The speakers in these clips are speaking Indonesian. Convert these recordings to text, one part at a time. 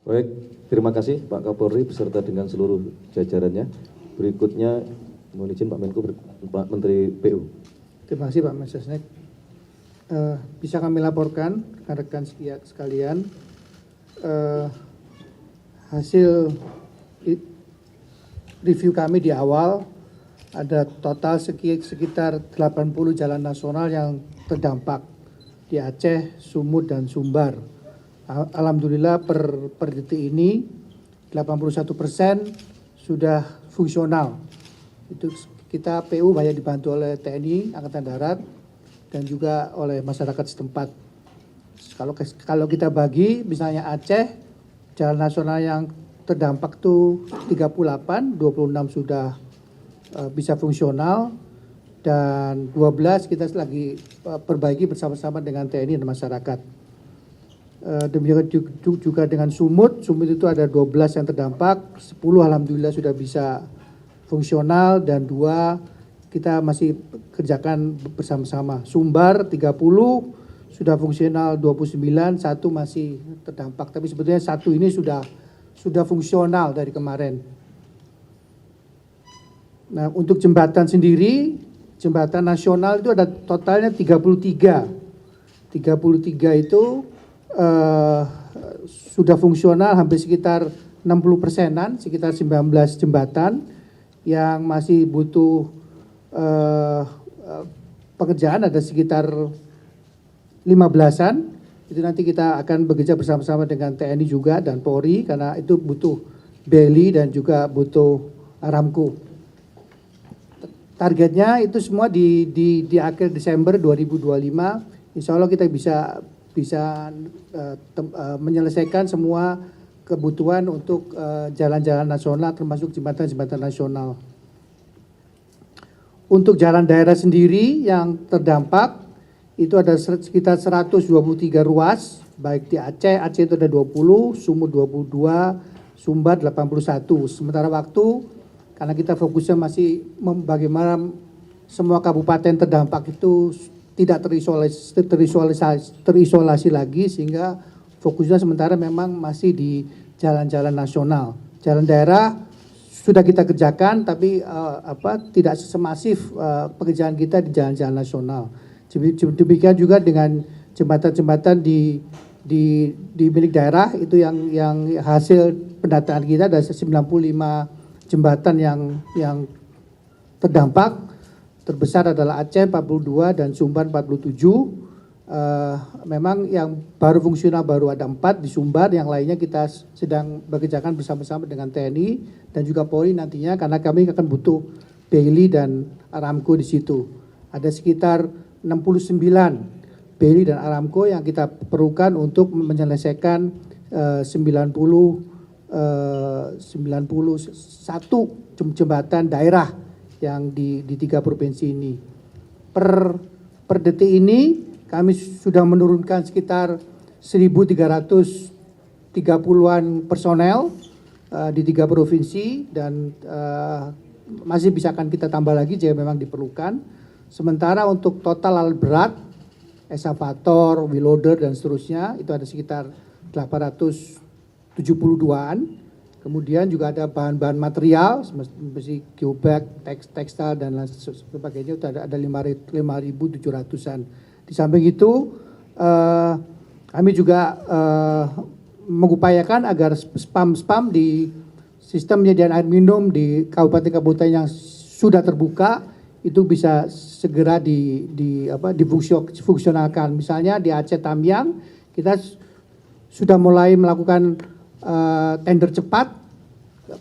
Baik, terima kasih Pak Kapolri beserta dengan seluruh jajarannya. Berikutnya mohon izin Pak Menko, Pak Menteri PU. Terima kasih Pak Mensesnek. Bisa kami laporkan rekan-rekan sekalian, hasil review kami di awal ada total sekitar 80 jalan nasional yang terdampak di Aceh, Sumut, dan Sumbar. Alhamdulillah per detik ini 81% sudah fungsional. Itu kita PU banyak dibantu oleh TNI, Angkatan Darat, dan juga oleh masyarakat setempat. Kalau kita bagi, misalnya Aceh, jalan nasional yang terdampak itu 38, 26 sudah bisa fungsional, dan 12 kita lagi perbaiki bersama-sama dengan TNI dan masyarakat. Demikian juga dengan Sumut itu ada 12 yang terdampak, 10 alhamdulillah sudah bisa fungsional, dan 2 kita masih kerjakan bersama-sama. Sumbar 30 sudah fungsional 29, 1 masih terdampak. Tapi sebetulnya 1 ini sudah fungsional dari kemarin. Nah, untuk jembatan sendiri, jembatan nasional itu ada totalnya 33. 33 itu sudah fungsional hampir sekitar 60%-an, sekitar 19 jembatan yang masih butuh pekerjaan ada sekitar 15-an. Itu nanti kita akan bekerja bersama-sama dengan TNI juga dan Polri karena itu butuh beli dan juga butuh Aramco. Targetnya itu semua di akhir Desember 2025, insya Allah kita bisa menyelesaikan semua kebutuhan untuk jalan-jalan nasional termasuk jembatan-jembatan nasional. Untuk jalan daerah sendiri yang terdampak itu ada sekitar 123 ruas, baik di Aceh itu ada 20, Sumut 22, Sumbar 81. Sementara waktu, karena kita fokusnya masih bagaimana semua kabupaten terdampak itu tidak terisolasi lagi, sehingga fokusnya sementara memang masih di jalan-jalan nasional. Jalan daerah sudah kita kerjakan, tapi tidak semasif pekerjaan kita di jalan-jalan nasional. Demikian juga dengan jembatan-jembatan di milik daerah itu yang hasil pendataan kita ada 95 jembatan yang terdampak. Terbesar adalah Aceh 42 dan Sumbar 47. Memang yang baru fungsional baru ada 4 di Sumbar, yang lainnya kita sedang bekerjakan bersama-sama dengan TNI dan juga Polri nantinya, karena kami akan butuh Beli dan Aramco di situ. Ada sekitar 69 Beli dan Aramco yang kita perlukan untuk menyelesaikan 91 jembatan daerah yang di 3 provinsi ini. Per detik ini kami sudah menurunkan sekitar 1.330-an personel di 3 provinsi, dan masih bisa akan kita tambah lagi jika memang diperlukan. Sementara untuk total alat berat, eskavator, wheel loader dan seterusnya itu ada sekitar 872-an. Kemudian juga ada bahan-bahan material seperti geobag, tekstil dan lain sebagainya, itu ada 5.700-an. Di samping itu kami juga mengupayakan agar spam di sistem penyediaan air minum di kabupaten-kabupaten yang sudah terbuka itu bisa segera difungsionalkan. Misalnya di Aceh Tamiang kita sudah mulai melakukan tender cepat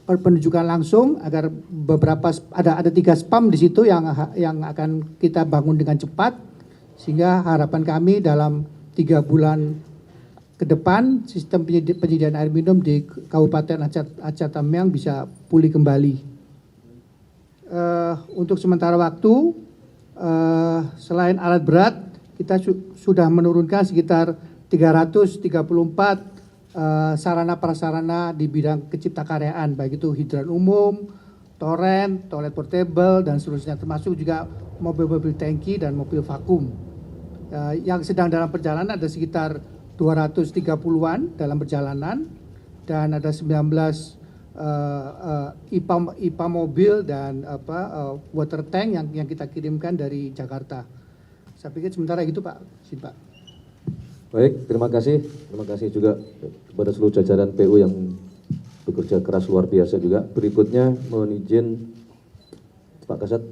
penunjukan langsung agar beberapa ada 3 spam di situ yang akan kita bangun dengan cepat, sehingga harapan kami dalam 3 bulan ke depan sistem penyediaan air minum di Kabupaten Aceh Tamiang bisa pulih kembali. Untuk sementara waktu, selain alat berat, kita sudah menurunkan sekitar 334 sarana prasarana di bidang keciptakaryaan, baik itu hidran umum, toren, toilet portable dan seterusnya, termasuk juga mobil-mobil tangki dan mobil vakum. Yang sedang dalam perjalanan ada sekitar 230-an dalam perjalanan, dan ada 19 IPA mobil dan water tank yang kita kirimkan dari Jakarta. Saya pikir sementara itu Pak. Sini Pak. Baik, terima kasih. Terima kasih juga kepada seluruh jajaran PU yang bekerja keras luar biasa juga. Berikutnya mohon izin Pak Kasat.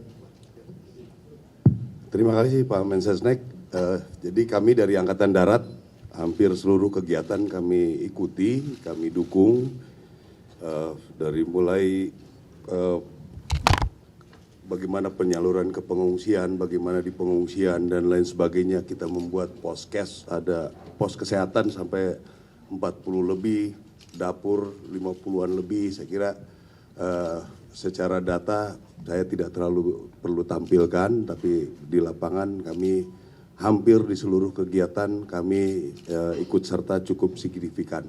Terima kasih Pak Mensesnek. Jadi kami dari Angkatan Darat hampir seluruh kegiatan kami ikuti, kami dukung. Dari mulai bagaimana penyaluran ke pengungsian, bagaimana di pengungsian dan lain sebagainya, kita membuat poskes, ada pos kesehatan sampai 40 lebih, dapur 50-an lebih. Saya kira secara data saya tidak terlalu perlu tampilkan, tapi di lapangan kami hampir di seluruh kegiatan kami ikut serta cukup signifikan.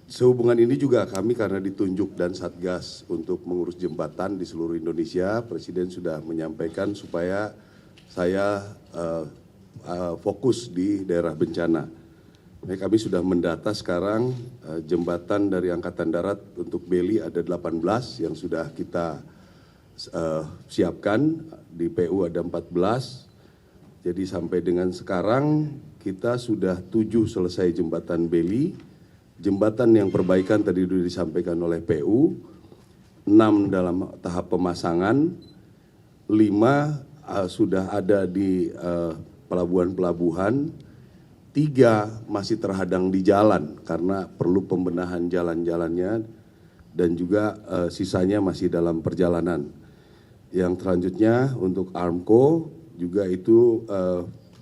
Sehubungan ini juga kami karena ditunjuk dan Satgas untuk mengurus jembatan di seluruh Indonesia, Presiden sudah menyampaikan supaya saya fokus di daerah bencana. Nah, kami sudah mendata sekarang jembatan dari Angkatan Darat untuk Beli ada 18 yang sudah kita siapkan, di PU ada 14. Jadi sampai dengan sekarang kita sudah 7 selesai jembatan Beli. Jembatan yang perbaikan tadi sudah disampaikan oleh PU, 6 dalam tahap pemasangan, 5 sudah ada di pelabuhan-pelabuhan, 3 masih terhadang di jalan karena perlu pembenahan jalan-jalannya, dan juga sisanya masih dalam perjalanan. Yang selanjutnya untuk Armco juga itu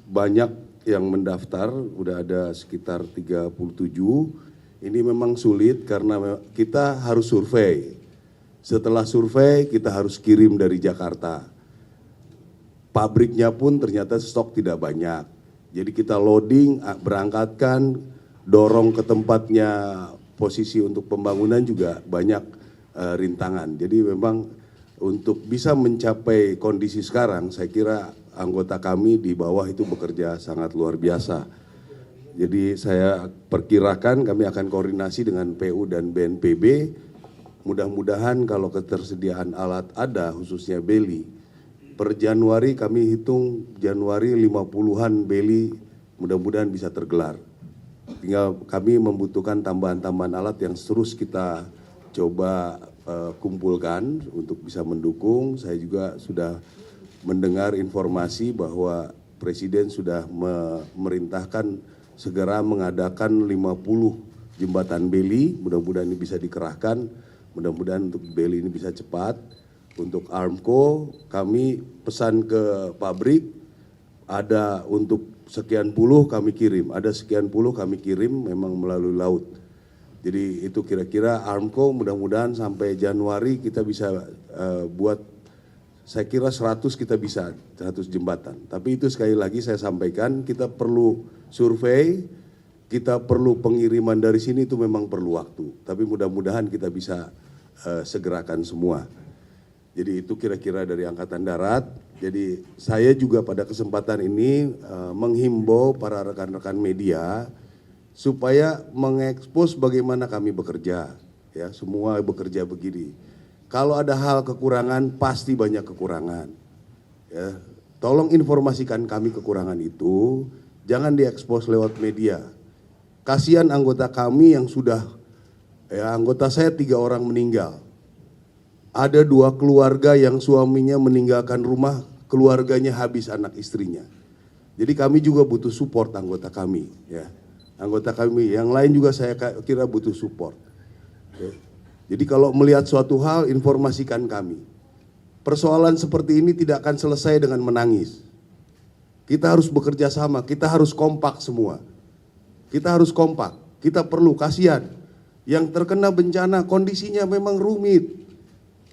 banyak yang mendaftar, udah ada sekitar 37. Ini memang sulit karena kita harus survei. Setelah survei kita harus kirim dari Jakarta. Pabriknya pun ternyata stok tidak banyak. Jadi kita loading, berangkatkan, dorong ke tempatnya, posisi untuk pembangunan juga banyak rintangan. Jadi memang untuk bisa mencapai kondisi sekarang, saya kira anggota kami di bawah itu bekerja sangat luar biasa. Jadi saya perkirakan kami akan koordinasi dengan PU dan BNPB. Mudah-mudahan kalau ketersediaan alat ada, khususnya Beli, per Januari kami hitung Januari 50-an Beli mudah-mudahan bisa tergelar. Tinggal kami membutuhkan tambahan-tambahan alat yang terus kita coba kumpulkan untuk bisa mendukung. Saya juga sudah mendengar informasi bahwa Presiden sudah memerintahkan segera mengadakan 50 jembatan Beli, mudah-mudahan ini bisa dikerahkan, mudah-mudahan untuk Beli ini bisa cepat. Untuk Armco, kami pesan ke pabrik, ada untuk sekian puluh kami kirim, ada sekian puluh kami kirim memang melalui laut. Jadi itu kira-kira Armco mudah-mudahan sampai Januari kita bisa buat, saya kira 100 kita bisa, 100 jembatan. Tapi itu sekali lagi saya sampaikan, kita perlu survei, kita perlu pengiriman dari sini, itu memang perlu waktu. Tapi mudah-mudahan kita bisa segerakan semua. Jadi itu kira-kira dari Angkatan Darat. Jadi saya juga pada kesempatan ini menghimbau para rekan-rekan media supaya mengekspos bagaimana kami bekerja. Ya, semua bekerja begini. Kalau ada hal kekurangan, pasti banyak kekurangan. Ya, tolong informasikan kami kekurangan itu. Jangan diekspos lewat media. Kasihan anggota kami yang sudah, ya anggota saya 3 orang meninggal. Ada 2 keluarga yang suaminya meninggalkan rumah, keluarganya habis anak istrinya. Jadi kami juga butuh support anggota kami. Ya. Anggota kami, yang lain juga saya kira butuh support. Ya. Jadi kalau melihat suatu hal, informasikan kami. Persoalan seperti ini tidak akan selesai dengan menangis. Kita harus bekerja sama, kita harus kompak semua. Kita harus kompak, kita perlu, kasihan. Yang terkena bencana kondisinya memang rumit.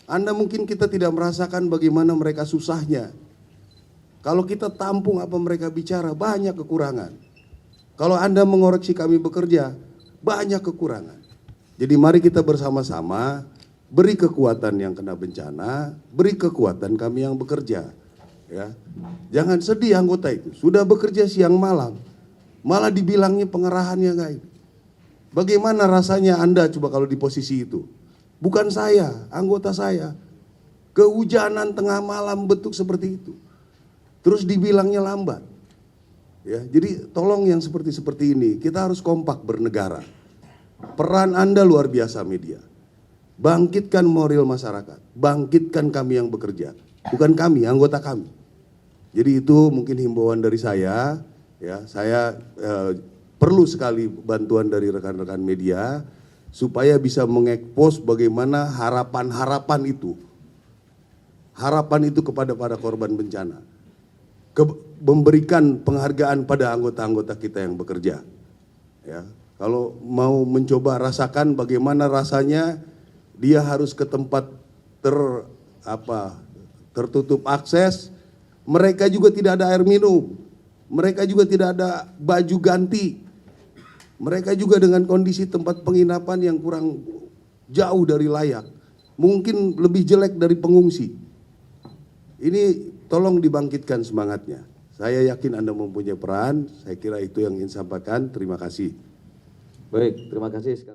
Anda mungkin kita tidak merasakan bagaimana mereka susahnya. Kalau kita tampung apa mereka bicara, banyak kekurangan. Kalau Anda mengoreksi kami bekerja, banyak kekurangan. Jadi mari kita bersama-sama beri kekuatan yang kena bencana, beri kekuatan kami yang bekerja. Ya, jangan sedih anggota itu, sudah bekerja siang malam, malah dibilangnya pengerahannya enggak. Bagaimana rasanya Anda coba kalau di posisi itu? Bukan saya, anggota saya. Kehujanan tengah malam bentuk seperti itu. Terus dibilangnya lambat. Ya, jadi tolong yang seperti ini, kita harus kompak bernegara. Peran Anda luar biasa media. Bangkitkan moral masyarakat, bangkitkan kami yang bekerja. Bukan kami, anggota kami. Jadi itu mungkin himbauan dari saya, ya, saya perlu sekali bantuan dari rekan-rekan media supaya bisa mengekspos bagaimana harapan-harapan itu. Harapan itu kepada para korban bencana. Memberikan penghargaan pada anggota-anggota kita yang bekerja. Ya, kalau mau mencoba rasakan bagaimana rasanya dia harus ke tempat tertutup akses, mereka juga tidak ada air minum, mereka juga tidak ada baju ganti, mereka juga dengan kondisi tempat penginapan yang kurang jauh dari layak, mungkin lebih jelek dari pengungsi. Ini tolong dibangkitkan semangatnya. Saya yakin Anda mempunyai peran, saya kira itu yang ingin sampaikan. Terima kasih. Baik, terima kasih sekali.